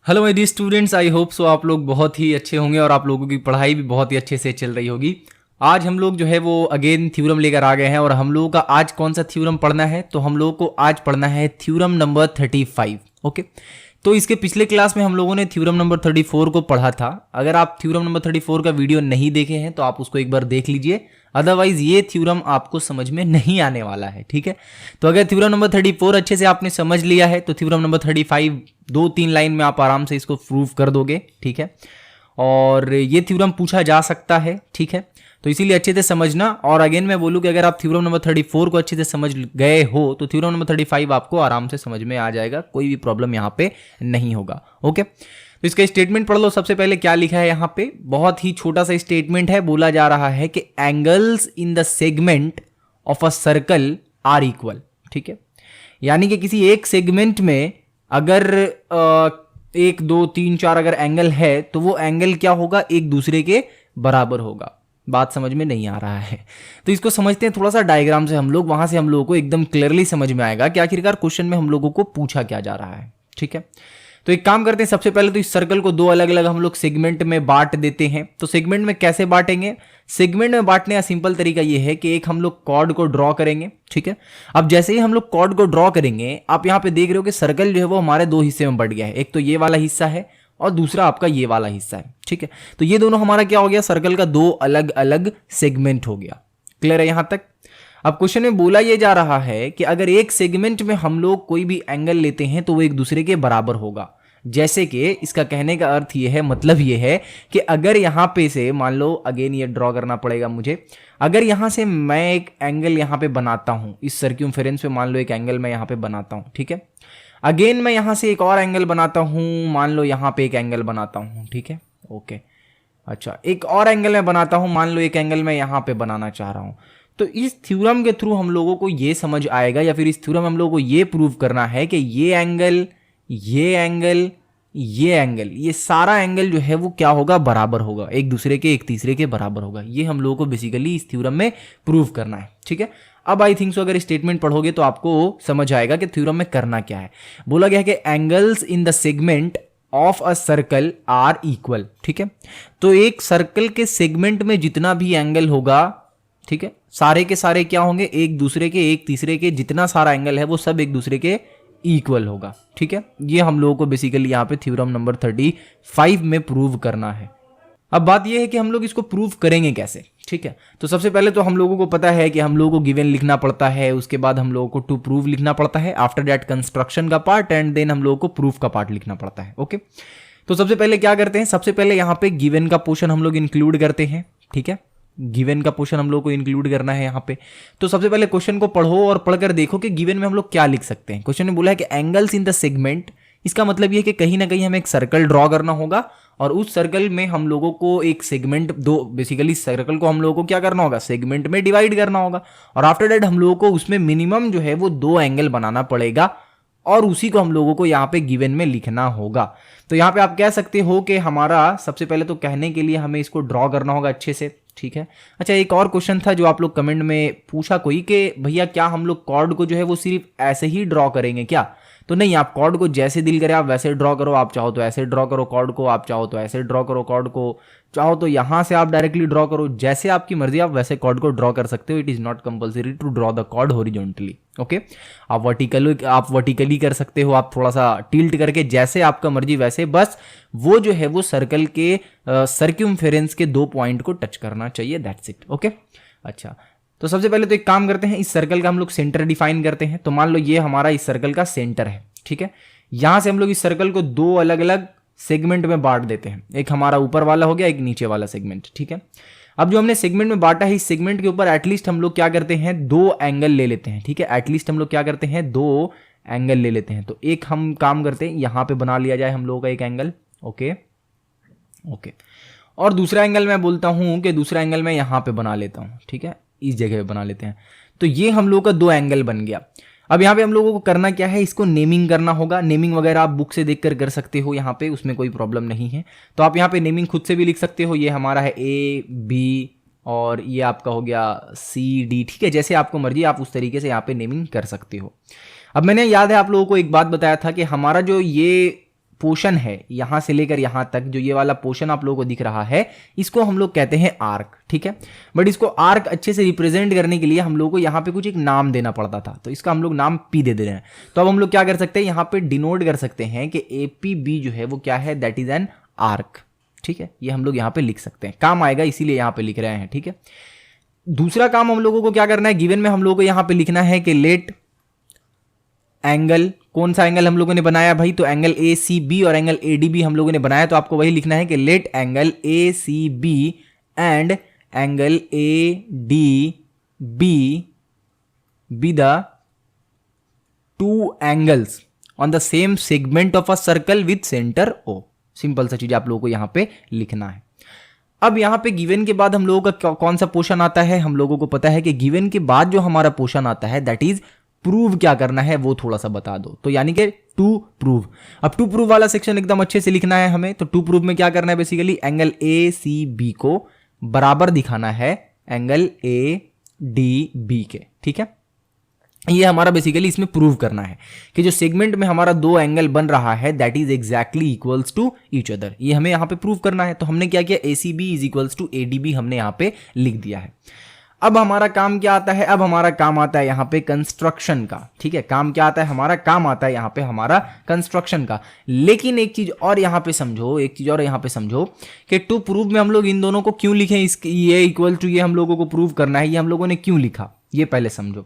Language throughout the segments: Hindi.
Hello my dear students, I hope so आप लोग बहुत ही अच्छे होंगे और आप लोगों की पढ़ाई भी बहुत ही अच्छे से चल रही होगी। आज हम लोग जो है वो अगेन थ्योरम लेकर आ गए हैं और हम लोगों का आज कौन सा थ्योरम पढ़ना है, तो हम लोगों को आज पढ़ना है थ्योरम नंबर 35। ओके, तो इसके पिछले क्लास में हम लोगों ने थ्योरम नंबर 34 को पढ़ा था। अगर आप थ्योरम नंबर 34 का वीडियो नहीं देखे हैं तो आप उसको एक बार देख लीजिए, अदरवाइज ये थ्योरम आपको समझ में नहीं आने वाला है। ठीक है, तो अगर थ्योरम नंबर 34 अच्छे से आपने समझ लिया है तो थ्योरम नंबर 35 2-3 लाइन में आप आराम से इसको प्रूव कर दोगे। ठीक है, और ये थ्योरम पूछा जा सकता है। ठीक है, तो इसीलिए अच्छे से समझना। और अगेन मैं बोलूँ कि अगर आप थ्योरम नंबर 34 को अच्छे से समझ गए हो तो थ्योरम नंबर 35 आपको आराम से समझ में आ जाएगा, कोई भी प्रॉब्लम यहाँ पे नहीं होगा। ओके, तो इसका स्टेटमेंट पढ़ लो। सबसे पहले क्या लिखा है यहाँ पे, बहुत ही छोटा सा स्टेटमेंट है। बोला जा रहा है कि angles in the segment of a circle are equal. ठीक है, यानी कि किसी एक सेगमेंट में अगर 1 2 3 4 अगर एंगल है तो वो एंगल क्या होगा, एक दूसरे के बराबर होगा। बात समझ में नहीं आ रहा है तो इसको समझते हैं थोड़ा सा डायग्राम से हम लोग, वहां से हम लोगों को एकदम क्लियरली समझ में आएगा कि आखिरकार क्वेश्चन में हम लोगों को पूछा क्या जा रहा है। ठीक है, तो एक काम करते हैं, सबसे पहले तो इस सर्कल को दो अलग अलग हम लोग सेगमेंट में बांट देते हैं। तो सेगमेंट में कैसे बांटेंगे, सेगमेंट में बांटने का सिंपल तरीका ये है कि एक हम लोग कॉर्ड को ड्रॉ करेंगे। ठीक है, अब जैसे ही हम लोग कॉर्ड को ड्रॉ करेंगे, आप यहाँ पे देख रहे हो कि सर्कल जो है वो हमारे दो हिस्से में बढ़ गया है। एक तो ये वाला हिस्सा है और दूसरा आपका ये वाला हिस्सा है। ठीक है, तो ये दोनों हमारा क्या हो गया, सर्कल का दो अलग अलग सेगमेंट हो गया। क्लियर है यहां तक। अब क्वेश्चन में बोला ये जा रहा है कि अगर एक सेगमेंट में हम लोग कोई भी एंगल लेते हैं तो वो एक दूसरे के बराबर होगा। जैसे कि इसका कहने का अर्थ ये है, मतलब ये है कि अगर यहां पे से मान लो, अगेन ये ड्रॉ करना पड़ेगा मुझे, अगर यहां से मैं एक एंगल यहां पे बनाता हूं, इस सर्क्यूमफेरेंस पे मान लो एक एंगल मैं यहां पे बनाता हूं। ठीक है, अगेन मैं यहां से एक और एंगल बनाता हूं, मान लो यहां पे एक एंगल बनाता हूं। ठीक है, ओके, अच्छा, एक और एंगल मैं बनाता हूं, मान लो एक एंगल मैं यहां पे बनाना चाह रहा हूं। तो इस थ्योरम के थ्रू हम लोगों को ये समझ आएगा, या फिर इस थ्योरम हम लोगों को ये प्रूव करना है कि ये एंगल, ये एंगल, ये एंगल, ये सारा एंगल जो है वो क्या होगा, बराबर होगा, एक दूसरे के, एक तीसरे के बराबर होगा। ये हम लोगों को बेसिकली इस थ्योरम में प्रूव करना है। ठीक है, अब आई थिंक सो अगर स्टेटमेंट पढ़ोगे तो आपको समझ आएगा कि थ्योरम में करना क्या है। बोला गया है कि angles in the segment of a circle are equal. ठीक है, तो एक सर्कल के सेगमेंट में जितना भी एंगल होगा, ठीक है, सारे के सारे क्या होंगे, एक दूसरे के, एक तीसरे के, जितना सारा एंगल है वो सब एक दूसरे के इक्वल होगा। ठीक है, ये हम लोगों को बेसिकली यहाँ पे थ्योरम नंबर 35 में प्रूव करना है। अब बात यह है कि हम लोग इसको प्रूव करेंगे कैसे। ठीक है, तो सबसे पहले तो हम लोगों को पता है कि हम लोगों को गिवन लिखना पड़ता है, उसके बाद हम लोगों को टू प्रूव लिखना पड़ता है, आफ्टर दैट कंस्ट्रक्शन का पार्ट, एंड देन हम लोगों को प्रूफ का पार्ट लिखना पड़ता है। ओके, तो सबसे पहले क्या करते हैं, सबसे पहले यहाँ पे गिवन का पोर्शन हम लोग इंक्लूड करते हैं। ठीक है, गिवन का पोर्शन हम लोग को इंक्लूड करना है यहाँ पे। तो सबसे पहले क्वेश्चन को पढ़ो और पढ़कर देखो कि गिवन में हम लोग क्या लिख सकते हैं। क्वेश्चन में बोला है कि एंगल्स इन द सेगमेंट, इसका मतलब ये है कि कहीं ना कहीं हमें एक सर्कल ड्रॉ करना होगा और उस सर्कल में हम लोगों को एक सेगमेंट, दो बेसिकली सर्कल को हम लोगों को क्या करना होगा, सेगमेंट में डिवाइड करना होगा, और आफ्टर दैट हम लोगों को उसमें मिनिमम जो है वो दो एंगल बनाना पड़ेगा और उसी को हम लोगों को यहाँ पे गिवन में लिखना होगा। तो यहाँ पे आप कह सकते हो कि हमारा सबसे पहले तो कहने के लिए हमें इसको ड्रॉ करना होगा अच्छे से। ठीक है, अच्छा, एक और क्वेश्चन था जो आप लोग कमेंट में पूछा कोई कि भैया क्या हम लोग कॉर्ड को जो है वो सिर्फ ऐसे ही ड्रॉ करेंगे क्या। तो नहीं, आप कॉर्ड को जैसे दिल करे आप वैसे ड्रॉ करो, आप चाहो तो ऐसे ड्रॉ करो कॉर्ड को, आप चाहो तो ऐसे ड्रॉ करो कॉर्ड को, चाहो तो यहां से आप डायरेक्टली ड्रॉ करो, जैसे आपकी मर्जी आप वैसे कॉर्ड को ड्रॉ कर सकते हो। It is not compulsory to draw the chord horizontally. Okay, आप वर्टिकली कर सकते हो, आप थोड़ा सा टिल्ट करके, जैसे आपका मर्जी वैसे, बस वो जो है वो सर्कल के सर्क्यूमफेरेंस के दो पॉइंट को टच करना चाहिए, दैट्स इट। ओके, अच्छा, तो सबसे पहले तो एक काम करते हैं, इस सर्कल का हम लोग सेंटर डिफाइन करते हैं। तो मान लो ये हमारा इस सर्कल का सेंटर है। ठीक है, यहां से हम लोग इस सर्कल को दो अलग अलग सेगमेंट में बांट देते हैं, एक हमारा ऊपर वाला हो गया, एक नीचे वाला सेगमेंट। ठीक है, अब जो हमने सेगमेंट में बांटा है, इस सेगमेंट के ऊपर एटलीस्ट हम लोग क्या करते हैं, दो एंगल ले लेते हैं। ठीक है, एटलीस्ट हम लोग क्या करते हैं, दो एंगल ले लेते हैं। तो एक हम काम करते हैं, यहां पे बना लिया जाए हम लोगों का एक एंगल। ओके ओके, और दूसरा एंगल मैं बोलता हूं कि दूसरा एंगल मैं यहां पे बना लेता हूं। ठीक है, इस जगह पे बना लेते हैं। तो ये हम लोगों का दो एंगल बन गया। अब यहाँ पे हम लोगों को करना क्या है, इसको नेमिंग करना होगा। नेमिंग वगैरह आप बुक से देखकर कर सकते हो, यहाँ पे उसमें कोई प्रॉब्लम नहीं है। तो आप यहाँ पे नेमिंग खुद से भी लिख सकते हो। ये हमारा है A B और ये आपका हो गया C D। ठीक है, जैसे आपको मर्जी आप उस तरीके से यहाँ पे नेमिंग कर सकते हो। अब मैंने याद है आप लोगों को एक बात बताया था कि हमारा जो ये पोर्शन है यहां से लेकर यहां तक, जो ये वाला पोर्शन आप लोगों को दिख रहा है, इसको हम लोग कहते हैं आर्क, ठीक है। बट इसको आर्क अच्छे से रिप्रेजेंट करने के लिए हम लोग को यहां पे कुछ एक नाम देना पड़ता था, तो इसका हम लोग नाम पी दे रहे हैं। तो अब हम लोग क्या कर सकते हैं, यहां पे डिनोट कर सकते हैं कि APB जो है वो क्या है, दैट इज एन आर्क, ठीक है। ये हम लोग यहां पे लिख सकते हैं, काम आएगा इसीलिए यहां पे लिख रहे हैं, ठीक है। दूसरा काम हम लोगों को क्या करना है, गिवन में हम लोगों को यहां पे लिखना है कि लेट एंगल, कौन सा एंगल हम लोगों ने बनाया भाई, तो एंगल ACB और एंगल ADB हम लोगों ने बनाया, तो आपको वही लिखना है कि let angle ACB and angle ADB be the two angles on the same segment of a circle with centre O। Simple सा चीज आप लोगों को यहां पे लिखना है। अब यहां पे गिवन के बाद हम लोगों का कौन सा पोर्शन आता है, हम लोगों को पता है कि गिवन के बाद जो हमारा पोर्शन आता है दैट इज प्रूव क्या करना है वो थोड़ा सा बता दो, तो यानी कि टू प्रूव। अब टू प्रूव वाला सेक्शन एकदम अच्छे से लिखना है हमें, तो टू प्रूव में क्या करना है, बेसिकली एंगल ACB को बराबर दिखाना है एंगल ADB के, ठीक है। ये हमारा बेसिकली इसमें प्रूव करना है कि जो सेगमेंट में हमारा दो एंगल बन रहा है that is exactly equals to each other, ये हमें यहां पे प्रूव करना है। तो हमने क्या किया, ACB is equals to ADB हमने यहां पे लिख दिया है। अब हमारा काम क्या आता है, अब हमारा काम आता है यहां पे कंस्ट्रक्शन का, ठीक है। काम क्या आता है हमारा, काम आता है यहां पे हमारा कंस्ट्रक्शन का। लेकिन एक चीज और यहां पे समझो, एक चीज और यहां पे समझो कि टू प्रूव में हम लोग इन दोनों को क्यों लिखे, इसके ये इक्वल टू ये हम लोगों को प्रूव करना है, ये हम लोगों ने क्यों लिखा ये पहले समझो।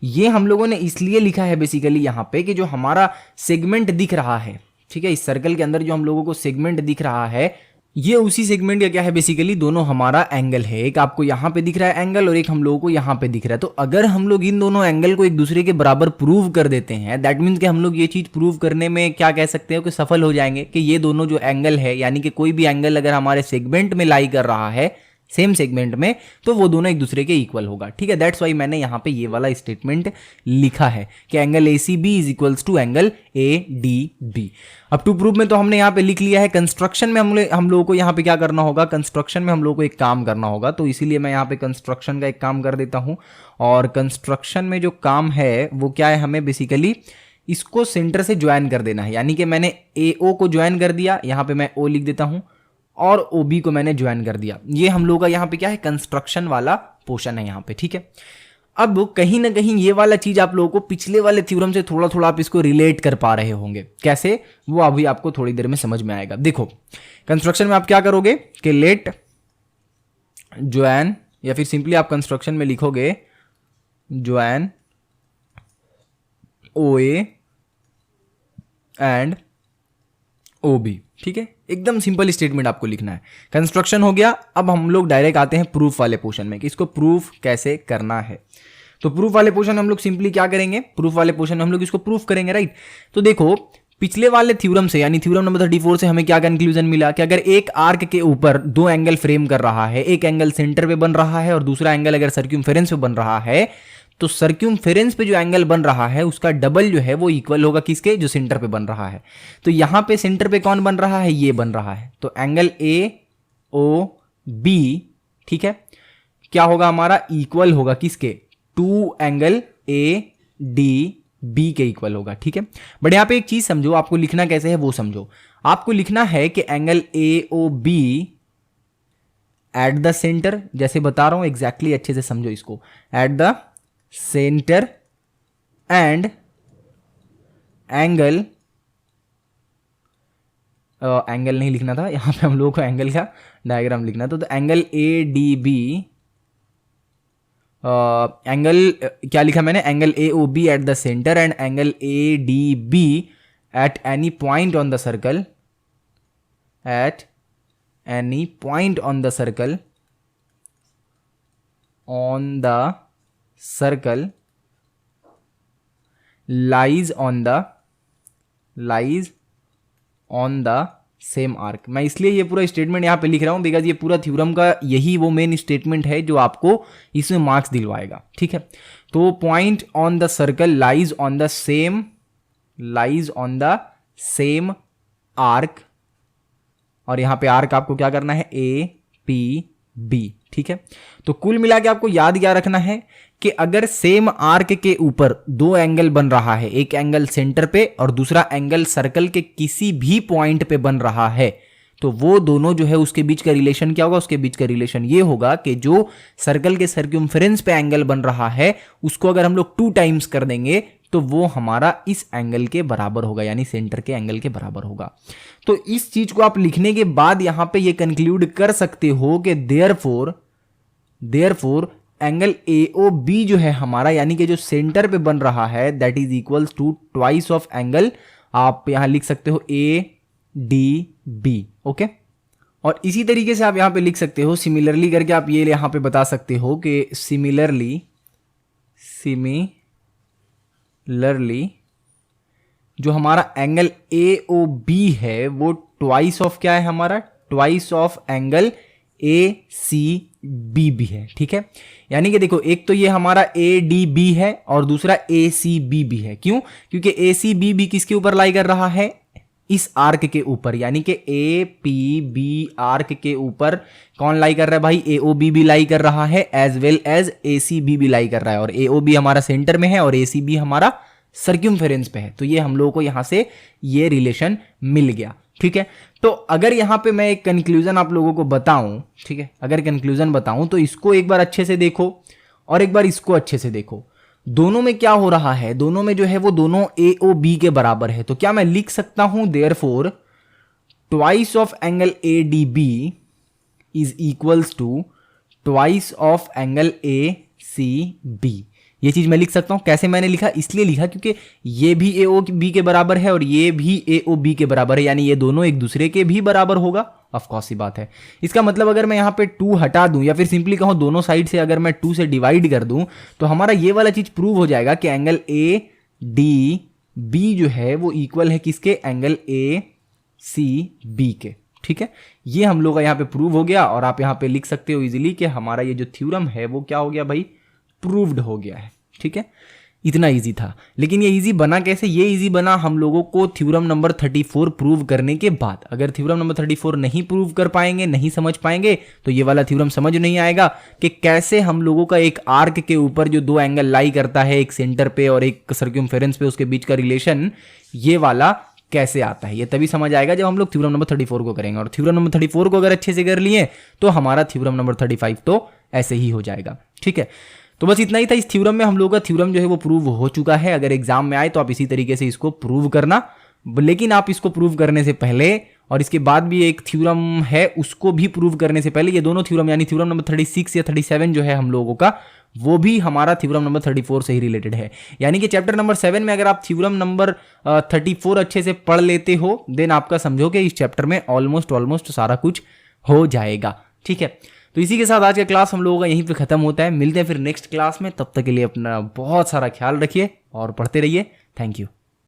ये हम लोगों ने इसलिए लिखा है बेसिकली यहां पे कि जो हमारा सेगमेंट दिख रहा है, ठीक है, इस सर्कल के अंदर जो हम लोगों को सेगमेंट दिख रहा है, ये उसी सेगमेंट का क्या है, बेसिकली दोनों हमारा एंगल है। एक आपको यहां पे दिख रहा है एंगल और एक हम लोगों को यहां पे दिख रहा है। तो अगर हम लोग इन दोनों एंगल को एक दूसरे के बराबर प्रूव कर देते हैं, दैट मीन्स कि हम लोग ये चीज प्रूव करने में क्या कह सकते हो कि सफल हो जाएंगे, कि ये दोनों जो एंगल है, यानी कि कोई भी एंगल अगर हमारे सेगमेंट में लाई कर रहा है, सेम सेगमेंट में, तो वो दोनों एक दूसरे के इक्वल होगा, ठीक है। दैट्स वाई मैंने यहां पे ये वाला स्टेटमेंट लिखा है कि angle ACB is equals to angle ADB। अब टू प्रूव में तो हमने यहां पे लिख लिया है। कंस्ट्रक्शन में हम लोगों को यहां पे क्या करना होगा, कंस्ट्रक्शन में हम लोगों को एक काम करना होगा, तो इसीलिए मैं यहां पे कंस्ट्रक्शन का एक काम कर देता हूं। और कंस्ट्रक्शन में जो काम है वो क्या है, हमें बेसिकली इसको सेंटर से ज्वाइन कर देना है, यानी कि मैंने AO को ज्वाइन कर दिया, यहां पे मैं O लिख देता हूं, और OB को मैंने ज्वाइन कर दिया। ये हम लोग का यहाँ पे क्या है, कंस्ट्रक्शन वाला पोर्शन है यहाँ पे, ठीक है। अब कहीं ना कहीं ये वाला चीज आप लोगों को पिछले वाले थ्योरम से थोड़ा थोड़ा आप इसको रिलेट कर पा रहे होंगे, कैसे वो अभी आपको थोड़ी देर में समझ में आएगा। देखो कंस्ट्रक्शन में आप क्या करोगे कि लेट ज्वाइन, या फिर सिंपली आप कंस्ट्रक्शन में लिखोगे ज्वाइन OA एंड OB, ठीक है। एकदम सिंपल स्टेटमेंट आपको लिखना है। कंस्ट्रक्शन हो गया। अब हम लोग डायरेक्ट आते हैं प्रूफ वाले पोर्शन में कि इसको प्रूफ कैसे करना है। तो प्रूफ वाले पोर्शन हम लोग सिंपली क्या करेंगे, प्रूफ वाले पोर्शन में हम लोग इसको प्रूफ करेंगे, राइट। तो देखो पिछले वाले थ्योरम से, यानी थ्योरम नंबर 34 से हमें क्या कंक्लूजन मिला कि अगर एक आर्क के ऊपर दो एंगल फ्रेम कर रहा है, एक एंगल सेंटर पे बन रहा है और दूसरा एंगल अगर सर्क्यूमफेरेंस पे बन रहा है, तो सर्क्यूमफेरेंस पे जो एंगल बन रहा है उसका डबल जो है वो इक्वल होगा किसके, जो सेंटर पे बन रहा है। तो यहां पे सेंटर पे कौन बन रहा है, ये बन रहा है। तो एंगल AOB, ठीक है, क्या होगा हमारा, इक्वल होगा किसके, टू एंगल ADB के इक्वल होगा, ठीक है। बट यहां पे एक चीज समझो, आपको लिखना कैसे है वो समझो। आपको लिखना है कि angle AOB at the centre, जैसे बता रहा हूं एग्जैक्टली अच्छे से समझो इसको, at the centre and angle, angle नहीं लिखना था यहां पे, हम लोगों को एंगल का डायग्राम लिखना था। तो एंगल ADB, एंगल क्या लिखा मैंने, angle AOB at the centre and angle ADB at any point on the circle, at any point on the circle, on the circle lies on the same arc। मैं इसलिए ये पूरा स्टेटमेंट यहां पे लिख रहा हूं बिकॉज ये पूरा थ्योरम का यही वो मेन स्टेटमेंट है जो आपको इसमें मार्क्स दिलवाएगा, ठीक है। तो point on the circle lies on the same arc, और यहां पे आर्क आपको क्या करना है, APB, ठीक है। तो कुल मिला के आपको याद क्या रखना है कि अगर सेम आर्क के ऊपर दो एंगल बन रहा है, एक एंगल सेंटर पे और दूसरा एंगल सर्कल के किसी भी पॉइंट पे बन रहा है, तो वो दोनों जो है उसके बीच का रिलेशन क्या होगा? उसके बीच का रिलेशन ये होगा कि जो सर्कल के सर्कमफेरेंस पे एंगल बन रहा है उसको अगर हम लोग 2 टाइम्स कर देंगे तो वो हमारा इस एंगल के बराबर होगा, यानी सेंटर के एंगल के बराबर होगा। तो इस चीज को आप लिखने के बाद यहां पे ये कंक्लूड कर सकते हो कि देयरफॉर एंगल AOB जो है हमारा, यानी कि जो सेंटर पे बन रहा है, that is equals to twice of angle, आप यहां लिख सकते हो ADB। ओके, और इसी तरीके से आप यहां पे लिख सकते हो, सिमिलरली करके आप ये यहां पे बता सकते हो कि सिमिलरली जो हमारा एंगल AOB है वो ट्वाइस ऑफ क्या है हमारा? ट्वाइस ऑफ एंगल ACB भी है। ठीक है, यानी कि देखो एक तो ये हमारा ADB है और दूसरा ACB भी है। क्यों? क्योंकि ACB भी किसके ऊपर लाई कर रहा है? इस आर्क के ऊपर, यानी कि APB आर्क के ऊपर कौन लाई कर रहा है भाई? AOB भी लाई कर रहा है, एज वेल एज ACB भी लाई कर रहा है। और AOB हमारा सेंटर में है और ACB हमारा सर्क्यूमफेरेंस पे है। तो ये हम लोगों को यहां से ये रिलेशन मिल गया। ठीक है, तो अगर यहां पे मैं एक कंक्लूजन आप लोगों को बताऊं, ठीक है, अगर कंक्लूजन बताऊं तो इसको एक बार अच्छे से देखो और एक बार इसको अच्छे से देखो। दोनों में क्या हो रहा है? दोनों में जो है वो दोनों AOB के बराबर है। तो क्या मैं लिख सकता हूं therefore twice of angle ADB is equals to twice of angle ACB। ये चीज मैं लिख सकता हूं। कैसे मैंने लिखा? इसलिए लिखा क्योंकि ये भी AOB के बराबर है और ये भी AOB के बराबर है, यानी ये दोनों एक दूसरे के भी बराबर होगा। ऑफ कोर्स ही बात है। इसका मतलब अगर मैं यहां पे 2 हटा दूं या फिर सिंपली कहूं दोनों साइड से अगर मैं 2 से डिवाइड कर दूं तो हमारा ये वाला चीज प्रूव हो जाएगा कि एंगल ADB जो है वो इक्वल है किसके? एंगल ACB के। ठीक है, ये हम लोग का यहां पे प्रूव हो गया और आप यहां पे लिख सकते हो इजीली कि हमारा ये जो थ्योरम है वो क्या हो गया भाई? प्रूव्ड हो गया है। ठीक है, इतना इजी था। लेकिन ये इजी बना कैसे? ये इजी बना हम लोगों को थ्योरम नंबर 34 प्रूव करने के बाद। अगर थ्योरम नंबर 34 नहीं प्रूव कर पाएंगे, नहीं समझ पाएंगे, तो ये वाला थ्योरम समझ नहीं आएगा कि कैसे हम लोगों का एक आर्क के ऊपर जो 2 एंगल लाई करता है, एक सेंटर पे और एक सर्क्यूमफेरेंस पे, उसके बीच का रिलेशन ये वाला कैसे आता है। ये तभी समझ आएगा जब हम लोग थ्योरम नंबर 34 को करेंगे। और थ्योरम नंबर 34 को अगर अच्छे से कर लिए तो हमारा थ्योरम नंबर 35 तो ऐसे ही हो जाएगा। ठीक है, तो बस इतना ही था इस थ्योरम में। हम लोग का थ्योरम जो है वो प्रूव हो चुका है। अगर एग्जाम में आए तो आप इसी तरीके से इसको प्रूव करना, लेकिन आप इसको प्रूव करने से पहले और इसके बाद भी एक थ्योरम है उसको भी प्रूव करने से पहले ये दोनों थ्योरम यानी थ्योरम नंबर 36 या 37 जो है हम लोगों का, वो भी हमारा थ्योरम नंबर 34 से ही रिलेटेड है। यानी कि चैप्टर नंबर 7 में अगर आप थ्योरम नंबर 34 अच्छे से पढ़ लेते हो देन आपका समझो कि इस चैप्टर में ऑलमोस्ट सारा कुछ हो जाएगा। ठीक है, तो इसी के साथ आज का क्लास हम लोगों का यहीं पे खत्म होता है। मिलते हैं फिर नेक्स्ट क्लास में, तब तक के लिए अपना बहुत सारा ख्याल रखिए और पढ़ते रहिए। Thank you.